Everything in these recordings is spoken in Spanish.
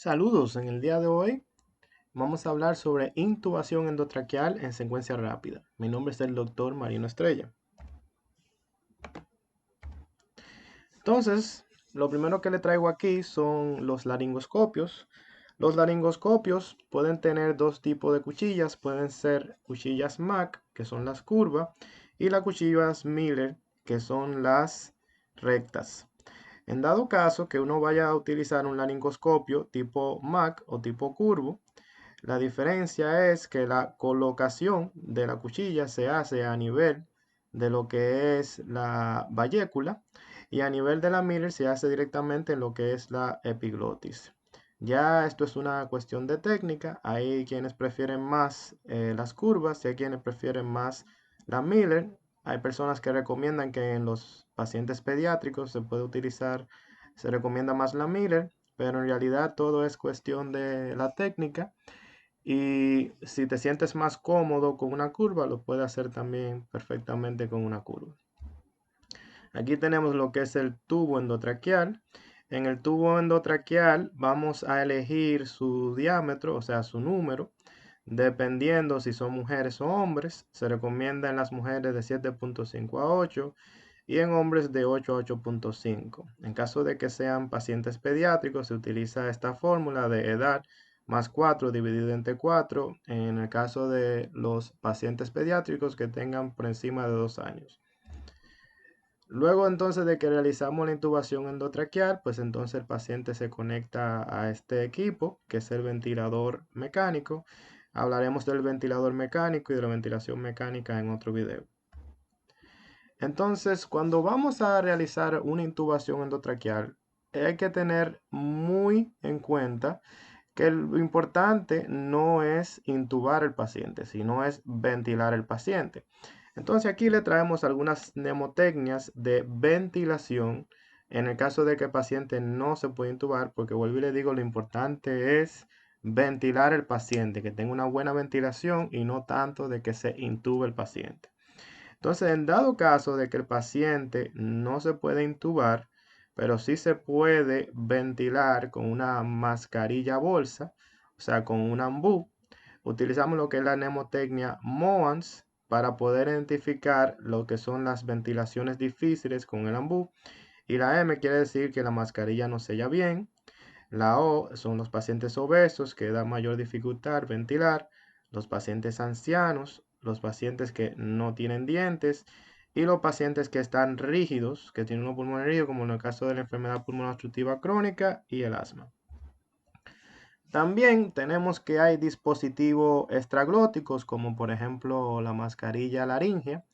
Saludos, en el día de hoy vamos a hablar sobre intubación endotraqueal en secuencia rápida. Mi nombre es el doctor Marino Estrella. Entonces, lo primero que le traigo aquí son los laringoscopios. Los laringoscopios pueden tener dos tipos de cuchillas, pueden ser cuchillas Mac, que son las curvas, y las cuchillas Miller, que son las rectas. En dado caso que uno vaya a utilizar un laringoscopio tipo Mac o tipo curvo, la diferencia es que la colocación de la cuchilla se hace a nivel de lo que es la vallécula y a nivel de la Miller se hace directamente en lo que es la epiglotis. Ya esto es una cuestión de técnica. Hay quienes prefieren más las curvas y hay quienes prefieren más la Miller. Hay personas que recomiendan que en los pacientes pediátricos se puede utilizar, se recomienda más la Miller, pero en realidad todo es cuestión de la técnica. Y si te sientes más cómodo con una curva, lo puedes hacer también perfectamente con una curva. Aquí tenemos lo que es el tubo endotraqueal. En el tubo endotraqueal vamos a elegir su diámetro, o sea, su número, dependiendo si son mujeres o hombres. Se recomienda en las mujeres de 7.5 a 8 y en hombres de 8 a 8.5. En caso de que sean pacientes pediátricos, se utiliza esta fórmula de edad más 4 dividido entre 4 en el caso de los pacientes pediátricos que tengan por encima de 2 años. Luego entonces de que realizamos la intubación endotraqueal, pues entonces el paciente se conecta a este equipo, que es el ventilador mecánico. Hablaremos del ventilador mecánico y de la ventilación mecánica en otro video. Entonces, cuando vamos a realizar una intubación endotraqueal, hay que tener muy en cuenta que lo importante no es intubar el paciente, sino es ventilar el paciente. Entonces aquí le traemos algunas mnemotecnias de ventilación en el caso de que el paciente no se puede intubar, porque vuelvo y le digo, lo importante es ventilar el paciente, que tenga una buena ventilación y no tanto de que se intube el paciente. Entonces, en dado caso de que el paciente no se puede intubar, pero sí se puede ventilar con una mascarilla bolsa, o sea, con un ambú, utilizamos lo que es la mnemotecnia MOANS para poder identificar lo que son las ventilaciones difíciles con el ambú. Y la M quiere decir que la mascarilla no sella bien. La O son los pacientes obesos que da mayor dificultad ventilar, los pacientes ancianos, los pacientes que no tienen dientes y los pacientes que están rígidos, que tienen un pulmón rígido, como en el caso de la enfermedad pulmonar obstructiva crónica y el asma. También tenemos que hay dispositivos extraglóticos, como por ejemplo la mascarilla laringea,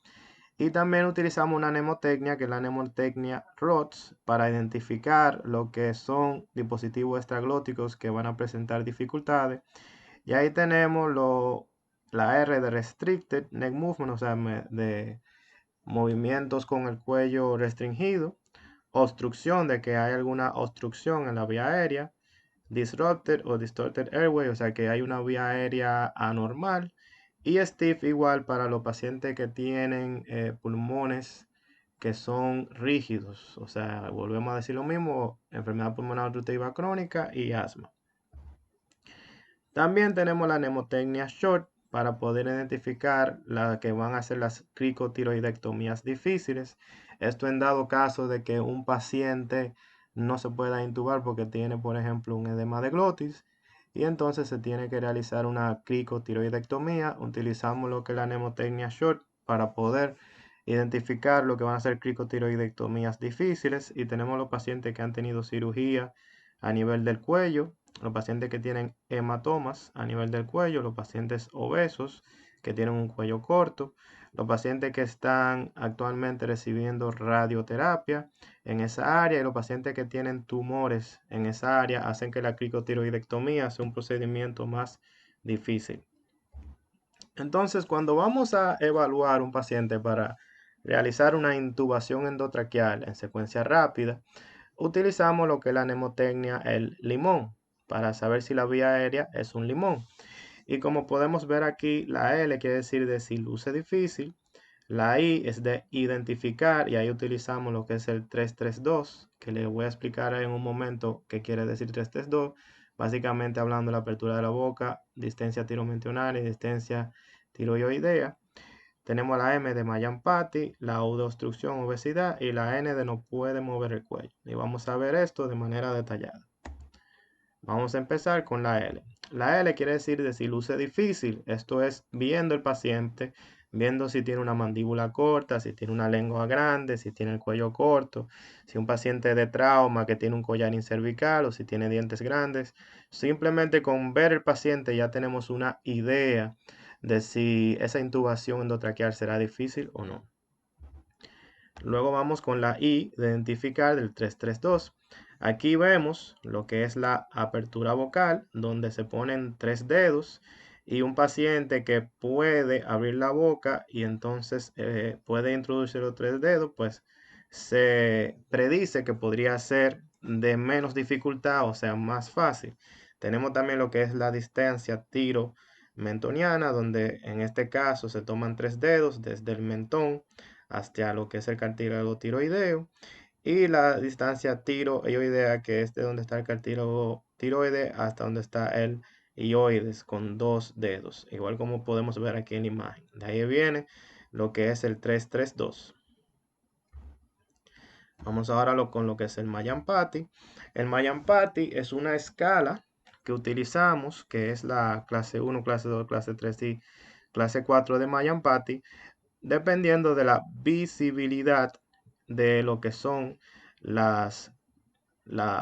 y también utilizamos una mnemotecnia, que es la mnemotecnia ROTS, para identificar lo que son dispositivos extraglóticos que van a presentar dificultades. Y ahí tenemos la R de Restricted Neck Movement, o sea, de movimientos con el cuello restringido. Obstrucción, de que hay alguna obstrucción en la vía aérea. Disrupted o Distorted Airway, o sea, que hay una vía aérea anormal. Y stiff igual para los pacientes que tienen pulmones que son rígidos. O sea, volvemos a decir lo mismo, enfermedad pulmonar obstructiva crónica y asma. También tenemos la mnemotecnia SHORT para poder identificar la que van a ser las cricotiroidectomías difíciles. Esto en dado caso de que un paciente no se pueda intubar porque tiene, por ejemplo, un edema de glotis y entonces se tiene que realizar una cricotiroidectomía. Utilizamos lo que es la mnemotecnia SHORT para poder identificar lo que van a ser cricotiroidectomías difíciles, y tenemos los pacientes que han tenido cirugía a nivel del cuello, los pacientes que tienen hematomas a nivel del cuello, los pacientes obesos que tienen un cuello corto, los pacientes que están actualmente recibiendo radioterapia en esa área y los pacientes que tienen tumores en esa área hacen que la cricotiroidectomía sea un procedimiento más difícil. Entonces, cuando vamos a evaluar un paciente para realizar una intubación endotraqueal en secuencia rápida, utilizamos lo que es la mnemotecnia el limón para saber si la vía aérea es un limón. Y como podemos ver aquí, la L quiere decir de si luce difícil, la I es de identificar y ahí utilizamos lo que es el 332, que le voy a explicar en un momento qué quiere decir 332. básicamente hablando de la apertura de la boca, distencia tiromentional y distencia tiroidea. Tenemos la M de Mallampati, la U de obstrucción, obesidad y la N de no puede mover el cuello. Y vamos a ver esto de manera detallada. Vamos a empezar con la L. La L quiere decir desiluce difícil. Esto es viendo el paciente, viendo si tiene una mandíbula corta, si tiene una lengua grande, si tiene el cuello corto, si un paciente de trauma que tiene un collar incervical o si tiene dientes grandes. Simplemente con ver el paciente ya tenemos una idea de si esa intubación endotraqueal será difícil o no. Luego vamos con la I de identificar del 332. Aquí vemos lo que es la apertura vocal, donde se ponen 3 dedos y un paciente que puede abrir la boca y entonces puede introducir los 3 dedos, pues se predice que podría ser de menos dificultad, o sea, más fácil. Tenemos también lo que es la distancia tiro mentoniana, donde en este caso se toman 3 dedos desde el mentón hasta lo que es el cartílago tiroideo, y la distancia tiroidea, que es de donde está el cartílago tiroide hasta donde está el ioides, con 2 dedos, igual como podemos ver aquí en la imagen. De ahí viene lo que es el 332. Vamos ahora con lo que es el Mallampati. El Mallampati es una escala que utilizamos, que es la clase 1, clase 2, clase 3 y clase 4 de Mallampati, dependiendo de la visibilidad de lo que son la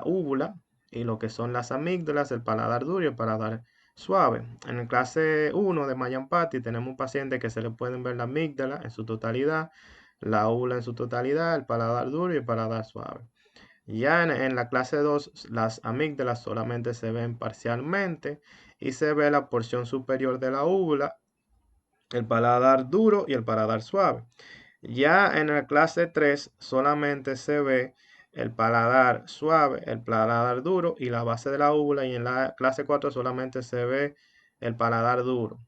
úvula y lo que son las amígdalas, el paladar duro y el paladar suave. En el clase 1 de Mallampati tenemos un paciente que se le pueden ver la amígdala en su totalidad, la úvula en su totalidad, el paladar duro y el paladar suave. Ya en la clase 2, las amígdalas solamente se ven parcialmente y se ve la porción superior de la úvula, el paladar duro y el paladar suave. Ya en la clase 3 solamente se ve el paladar suave, el paladar duro y la base de la úvula, y en la clase 4 solamente se ve el paladar duro.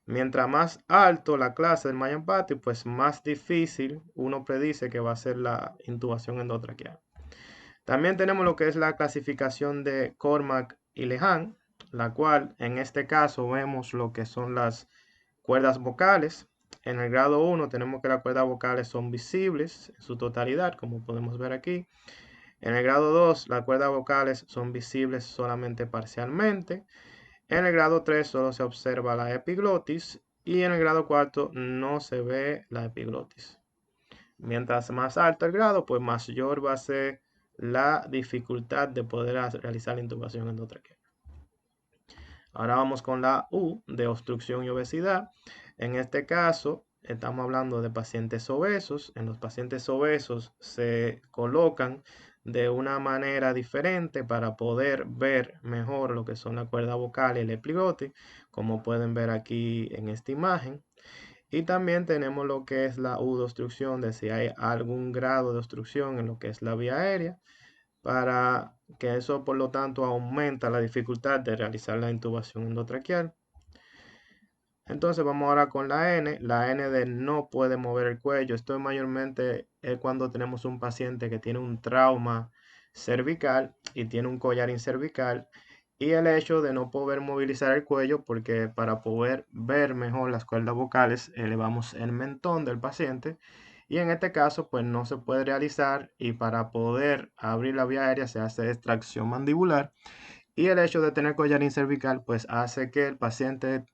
Mientras más alto la clase del Mallampati, pues más difícil uno predice que va a ser la intubación endotraqueal. También tenemos lo que es la clasificación de Cormack y Leján, la cual en este caso vemos lo que son las cuerdas vocales. En el grado 1 tenemos que las cuerdas vocales son visibles en su totalidad, como podemos ver aquí. En el grado 2 las cuerdas vocales son visibles solamente parcialmente. En el grado 3 solo se observa la epiglotis y en el grado 4 no se ve la epiglotis. Mientras más alto el grado, pues mayor va a ser la dificultad de poder realizar la intubación endotraqueal. Ahora vamos con la U de obstrucción y obesidad. En este caso, estamos hablando de pacientes obesos. En los pacientes obesos se colocan de una manera diferente para poder ver mejor lo que son la cuerda vocal y el epiglotis, como pueden ver aquí en esta imagen. Y también tenemos lo que es la U de obstrucción, de si hay algún grado de obstrucción en lo que es la vía aérea, para que eso por lo tanto aumenta la dificultad de realizar la intubación endotraqueal. Entonces vamos ahora con la N de no puede mover el cuello. Esto mayormente es cuando tenemos un paciente que tiene un trauma cervical y tiene un collar incervical, y el hecho de no poder movilizar el cuello, porque para poder ver mejor las cuerdas vocales elevamos el mentón del paciente, y en este caso pues no se puede realizar, y para poder abrir la vía aérea se hace extracción mandibular, y el hecho de tener collar incervical pues hace que el paciente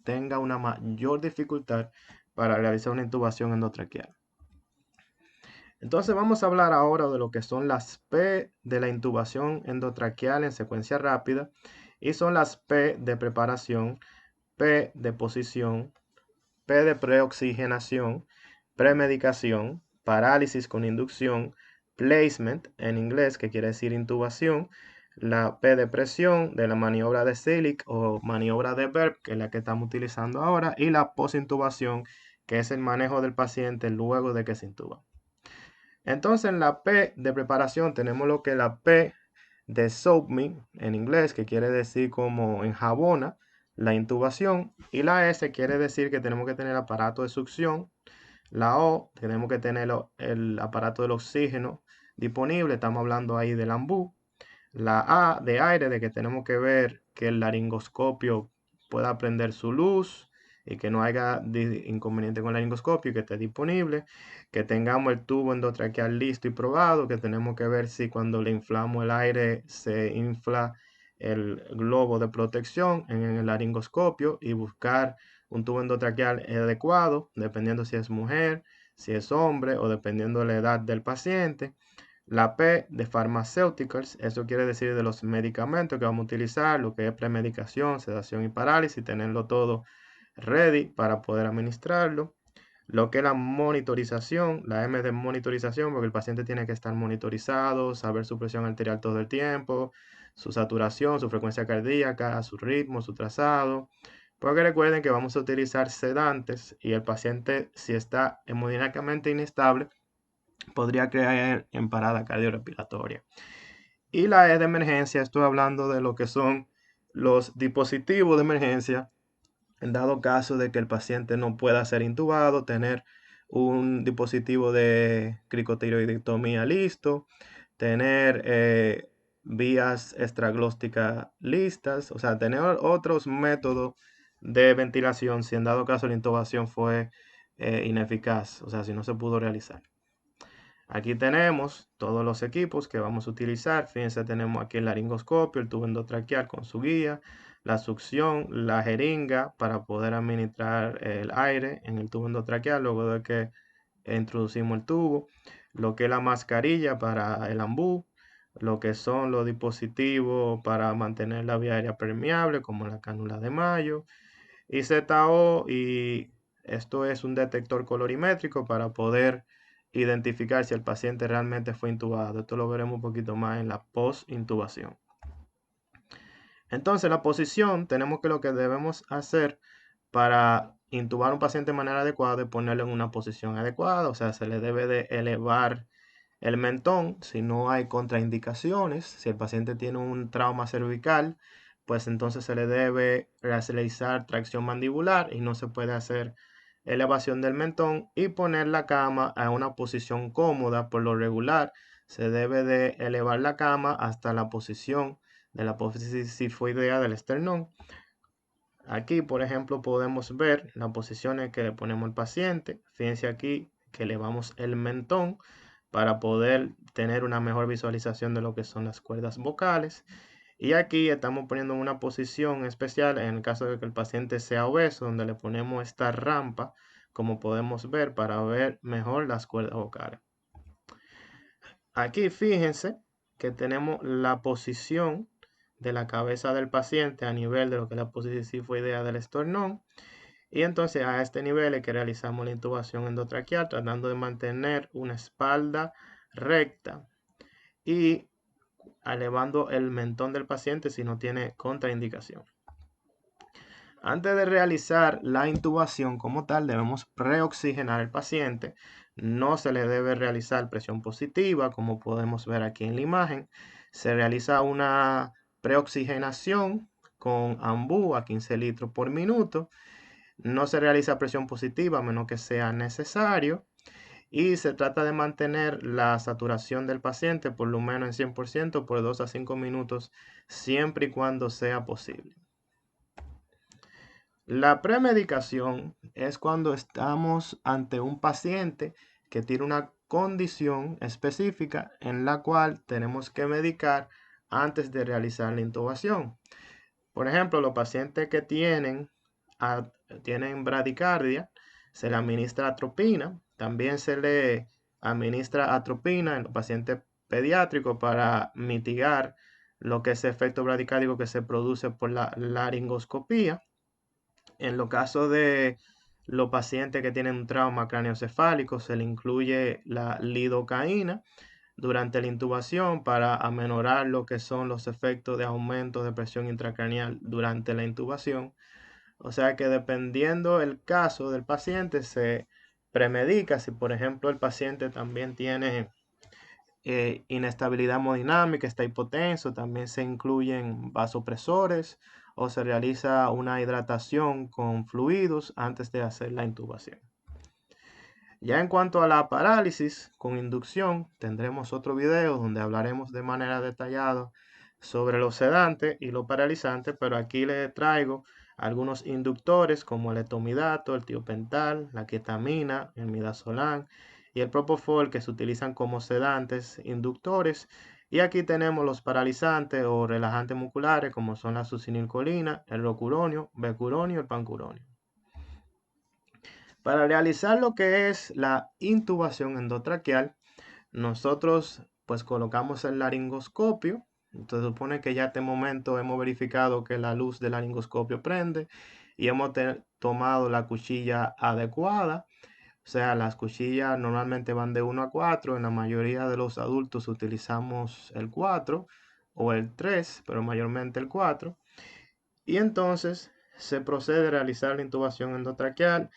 tenga una mayor dificultad para realizar una intubación endotraqueal. Entonces vamos a hablar ahora de lo que son las P de la intubación endotraqueal en secuencia rápida, y son las P de preparación, P de posición, P de preoxigenación, premedicación, parálisis con inducción, placement en inglés, que quiere decir intubación, la P de presión de la maniobra de Selig o maniobra de Verb, que es la que estamos utilizando ahora, y la posintubación, que es el manejo del paciente luego de que se intuba. Entonces en la P de preparación tenemos lo que es la P de soak me en inglés, que quiere decir como enjabona la intubación, y la S quiere decir que tenemos que tener aparato de succión. La O tenemos que tener el aparato del oxígeno disponible, estamos hablando ahí del AMBU. La A de aire, de que tenemos que ver que el laringoscopio pueda prender su luz y que no haya inconveniente con el laringoscopio y que esté disponible, que tengamos el tubo endotraqueal listo y probado, que tenemos que ver si cuando le inflamos el aire se infla el globo de protección en el laringoscopio y buscar un tubo endotraqueal adecuado, dependiendo si es mujer, si es hombre o dependiendo de la edad del paciente. La P de pharmaceuticals, eso quiere decir de los medicamentos que vamos a utilizar, lo que es premedicación, sedación y parálisis, tenerlo todo ready para poder administrarlo. Lo que es la monitorización, la M de monitorización, porque el paciente tiene que estar monitorizado, saber su presión arterial todo el tiempo, su saturación, su frecuencia cardíaca, su ritmo, su trazado. Porque recuerden que vamos a utilizar sedantes y el paciente, si está hemodinámicamente inestable, podría caer en parada cardiorrespiratoria. Y la E de emergencia, estoy hablando de lo que son los dispositivos de emergencia en dado caso de que el paciente no pueda ser intubado, tener un dispositivo de cricotiroidectomía listo, tener vías extraglósticas listas, o sea, tener otros métodos de ventilación si en dado caso la intubación fue ineficaz, o sea, si no se pudo realizar. Aquí tenemos todos los equipos que vamos a utilizar. Fíjense, tenemos aquí el laringoscopio, el tubo endotraqueal con su guía, la succión, la jeringa para poder administrar el aire en el tubo endotraqueal luego de que introducimos el tubo, lo que es la mascarilla para el ambú, lo que son los dispositivos para mantener la vía aérea permeable como la cánula de Mayo y ZO, y esto es un detector colorimétrico para poder identificar si el paciente realmente fue intubado. Esto lo veremos un poquito más en la post-intubación. Entonces, la posición, tenemos que lo que debemos hacer para intubar a un paciente de manera adecuada es ponerlo en una posición adecuada, o sea, se le debe de elevar el mentón si no hay contraindicaciones. Si el paciente tiene un trauma cervical, pues entonces se le debe realizar tracción mandibular y no se puede hacer elevación del mentón y poner la cama a una posición cómoda. Por lo regular, se debe de elevar la cama hasta la posición de la apófisis sifoidea del esternón. Aquí, por ejemplo, podemos ver las posiciones que le ponemos al paciente. Fíjense aquí que elevamos el mentón para poder tener una mejor visualización de lo que son las cuerdas vocales. Y aquí estamos poniendo una posición especial en el caso de que el paciente sea obeso, donde le ponemos esta rampa, como podemos ver, para ver mejor las cuerdas vocales. Aquí fíjense que tenemos la posición de la cabeza del paciente a nivel de lo que es la posición sifoidea del esternón. Y entonces a este nivel es que realizamos la intubación endotraqueal, tratando de mantener una espalda recta y elevando el mentón del paciente si no tiene contraindicación. Antes de realizar la intubación como tal, debemos preoxigenar al paciente. No se le debe realizar presión positiva, como podemos ver aquí en la imagen. Se realiza una preoxigenación con ambú a 15 litros por minuto. No se realiza presión positiva a menos que sea necesario. Y se trata de mantener la saturación del paciente por lo menos en 100% por 2 a 5 minutos, siempre y cuando sea posible. La premedicación es cuando estamos ante un paciente que tiene una condición específica en la cual tenemos que medicar antes de realizar la intubación. Por ejemplo, los pacientes que tienen bradicardia, se le administra atropina. También se le administra atropina en los pacientes pediátricos para mitigar lo que es el efecto bradicárdico que se produce por la laringoscopía. En los casos de los pacientes que tienen un trauma craneoencefálico, se le incluye la lidocaína durante la intubación para amenorar lo que son los efectos de aumento de presión intracraneal durante la intubación. O sea que dependiendo el caso del paciente se premedica. Si por ejemplo el paciente también tiene inestabilidad hemodinámica, está hipotenso, también se incluyen vasopresores o se realiza una hidratación con fluidos antes de hacer la intubación. Ya en cuanto a la parálisis con inducción, tendremos otro video donde hablaremos de manera detallada sobre los sedantes y los paralizantes, pero aquí le traigo algunos inductores como el etomidato, el tiopental, la ketamina, el midazolam y el propofol que se utilizan como sedantes inductores. Y aquí tenemos los paralizantes o relajantes musculares como son la succinilcolina, el rocuronio, becuronio y el pancuronio. Para realizar lo que es la intubación endotraqueal, nosotros pues colocamos el laringoscopio. Se supone que ya este momento hemos verificado que la luz del laringoscopio prende y hemos tomado la cuchilla adecuada. O sea, las cuchillas normalmente van de 1 a 4. En la mayoría de los adultos utilizamos el 4 o el 3, pero mayormente el 4. Y entonces se procede a realizar la intubación endotraqueal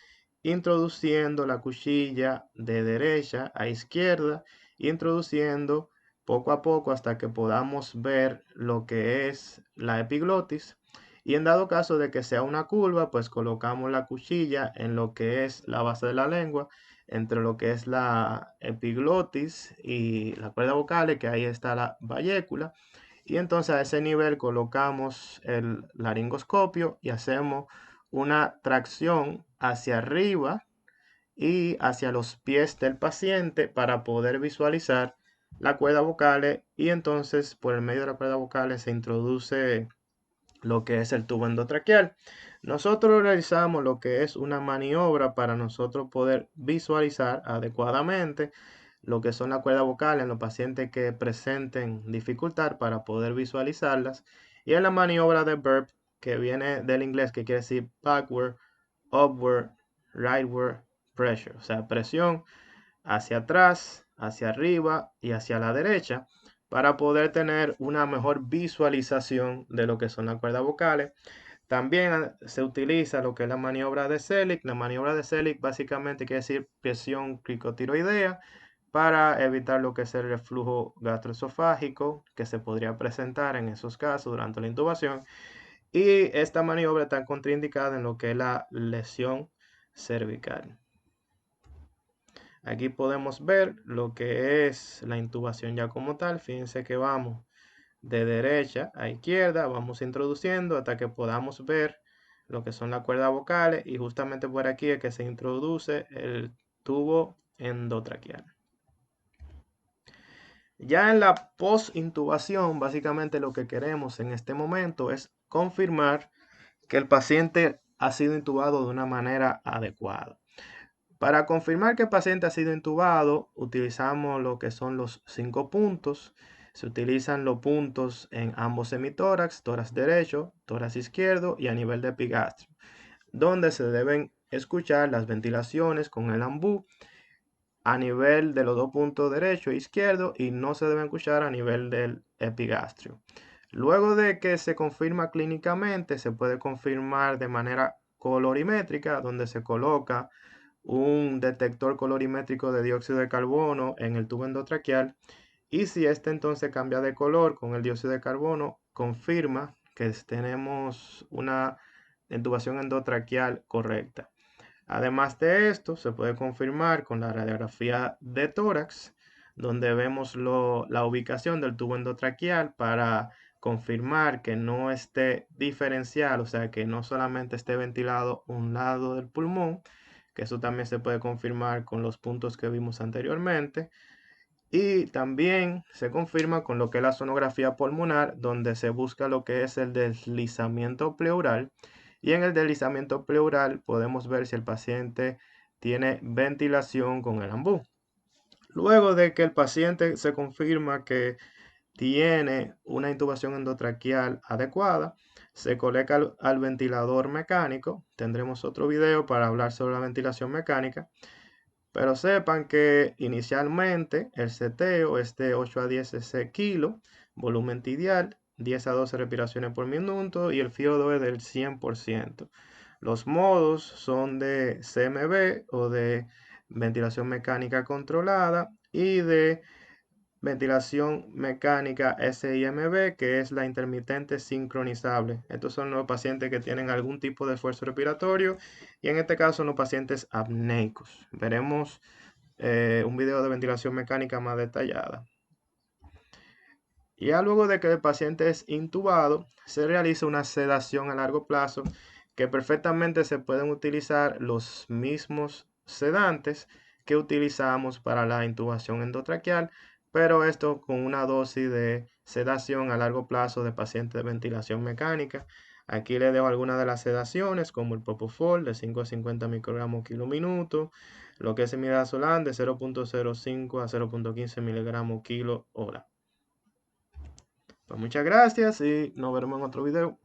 introduciendo la cuchilla de derecha a izquierda, introduciendo poco a poco hasta que podamos ver lo que es la epiglotis. Y en dado caso de que sea una curva, pues colocamos la cuchilla en lo que es la base de la lengua, entre lo que es la epiglotis y la cuerda vocal, que ahí está la vallécula. Y entonces a ese nivel colocamos el laringoscopio y hacemos una tracción hacia arriba y hacia los pies del paciente para poder visualizar la cuerda vocal y entonces por el medio de la cuerda vocal se introduce lo que es el tubo endotraqueal. Nosotros realizamos lo que es una maniobra para nosotros poder visualizar adecuadamente lo que son las cuerdas vocales en los pacientes que presenten dificultad para poder visualizarlas. Y en la maniobra de burp, que viene del inglés, que quiere decir backward, upward, rightward, pressure, o sea, presión hacia atrás, hacia arriba y hacia la derecha para poder tener una mejor visualización de lo que son las cuerdas vocales. También se utiliza lo que es la maniobra de Selig. La maniobra de Selig básicamente quiere decir presión cricotiroidea para evitar lo que es el reflujo gastroesofágico que se podría presentar en esos casos durante la intubación. Y esta maniobra está contraindicada en lo que es la lesión cervical. Aquí podemos ver lo que es la intubación ya como tal. Fíjense que vamos de derecha a izquierda, vamos introduciendo hasta que podamos ver lo que son las cuerdas vocales y justamente por aquí es que se introduce el tubo endotraqueal. Ya en la post-intubación, básicamente lo que queremos en este momento es confirmar que el paciente ha sido intubado de una manera adecuada. Para confirmar que el paciente ha sido intubado, utilizamos lo que son los 5 puntos. Se utilizan los puntos en ambos hemitórax, tórax derecho, tórax izquierdo y a nivel de epigastrio, donde se deben escuchar las ventilaciones con el ambú a nivel de los dos puntos derecho e izquierdo y no se deben escuchar a nivel del epigastrio. Luego de que se confirma clínicamente, se puede confirmar de manera colorimétrica, donde se coloca un detector colorimétrico de dióxido de carbono en el tubo endotraqueal y si este entonces cambia de color con el dióxido de carbono, confirma que tenemos una intubación endotraqueal correcta. Además de esto, se puede confirmar con la radiografía de tórax, donde vemos la ubicación del tubo endotraqueal para confirmar que no esté diferencial, o sea, que no solamente esté ventilado un lado del pulmón, que eso también se puede confirmar con los puntos que vimos anteriormente. Y también se confirma con lo que es la sonografía pulmonar, donde se busca lo que es el deslizamiento pleural. Y en el deslizamiento pleural podemos ver si el paciente tiene ventilación con el ambú. Luego de que el paciente se confirma que tiene una intubación endotraqueal adecuada, se coloca al ventilador mecánico. Tendremos otro video para hablar sobre la ventilación mecánica. Pero sepan que inicialmente el seteo es de 8 a 10 cc kilo, volumen tibial, 10 a 12 respiraciones por minuto y el FIO2 es del 100%. Los modos son de CMB o de ventilación mecánica controlada y de ventilación mecánica SIMB, que es la intermitente sincronizable. Estos son los pacientes que tienen algún tipo de esfuerzo respiratorio y en este caso los pacientes apneicos. Veremos un video de ventilación mecánica más detallada. Y ya luego de que el paciente es intubado, se realiza una sedación a largo plazo que perfectamente se pueden utilizar los mismos sedantes que utilizamos para la intubación endotraqueal, pero esto con una dosis de sedación a largo plazo de paciente de ventilación mecánica. Aquí le dejo algunas de las sedaciones, como el Propofol de 5 a 50 microgramos kilo minuto, lo que es el midazolam de 0.05 a 0.15 miligramos kilo hora. Pues muchas gracias y nos veremos en otro video.